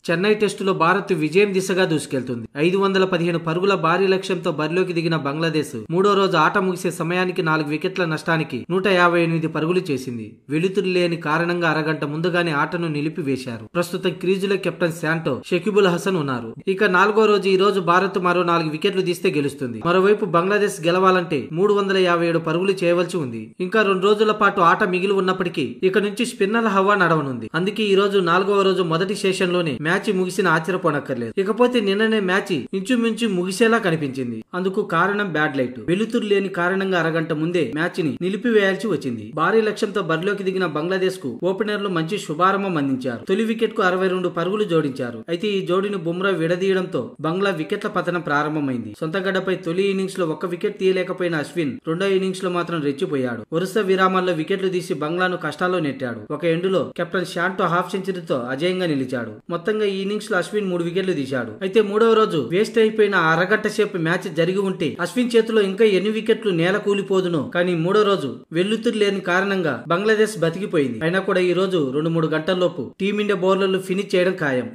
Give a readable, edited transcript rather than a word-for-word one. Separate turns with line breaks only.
చెన్నై టెస్టులో భారత్ విజయం దిశగా దూసుకెళ్తుంది. 515 పరుగుల భారీ లక్ష్యంతో బరిలోకి దిగిన బంగ్లాదేశ్ మూడో రోజు ఆట ముగిసే సమయానికి 4 వికెట్ల నష్టానికి 158 పరుగులు చేసింది. వెలుతురు లేని కారణంగా అరగంట ముందుగానే ఆటను నిలిపివేశారు. ప్రస్తుతం క్రీజులో కెప్టెన్ శాంటో, షకీబుల్ హసన్ ఉన్నారు. ఇక 4వ రోజు ఈ రోజు భారత్ మరో 4 వికెట్లు తీస్తే గెలుస్తుంది. మరోవైపు బంగ్లాదేశ్ గెలవాలంటే 357 పరుగులు చేయవలసి ఉంది. ఇంకా 2 రోజుల పాటు ఆట మిగిలి ఉన్నప్పటికీ ఇక నుంచి స్పిన్నర్ల హవా నడవనుంది. అందుకే ఈ రోజు 4వ రోజు మొదటి సెషన్ లోనే మ్యాచ్ ముగిసిన ఆశ్చర్యపోనక్కర్లేదు. ఇకపోతే నిన్ననే మ్యాచ్ ఇంచుమించు ముగిసేలా కనిపించింది. అందుకు కారణం బ్యాడ్ లైట్. వెలుతురు లేని కారణంగా అరగంట ముందే మ్యాచ్ ని నిలిపివేయాల్సి వచ్చింది. భారీ లక్ష్యంతో బరిలోకి దిగిన బంగ్లాదేశ్ కు ఓపెనర్లు మంచి శుభారంభం అందించారు. తొలి వికెట్ కు 62 పరుగులు జోడించారు. అయితే ఈ జోడీని బుమ్రా విడదీయడంతో బంగ్లా వికెట్ల పతనం ప్రారంభమైంది. సొంత గడ్డపై తొలి ఇన్నింగ్స్ లో 1 వికెట్ తీయలేకపోయిన అశ్విన్ రెండో ఇన్నింగ్స్ లో మాత్రం రెచ్చిపోయాడు. వరుస విరామాల్లో వికెట్లు తీసి బంగ్లాను కష్టాల్లో నెట్టాడు. ఒక ఎండులో కెప్టెన్ షాంటో హాఫ్ సెంచరీతో అజేయంగా నిలిచాడు. మొత్తంగా ఈ ఇన్నింగ్స్ లో అశ్విన్ 3 వికెట్లు తీశాడు. అయితే 3వ రోజు వేస్ట్ అయిపోయిన అరగంట సేపు మ్యాచ్ జరిగి ఉంటే అశ్విన్ చేతిలో ఇంకా ఎన్ని వికెట్లు నేల కూలిపోదునో. కానీ 3వ రోజు వెల్లుతురు లేని కారణంగా బంగ్లాదేశ్ బతికిపోయింది. అయినా కూడా ఈ రోజు 2-3 గంటల్లోపు టీమిండియా బౌలర్లు ఫినిష్ చేయడం ఖాయం.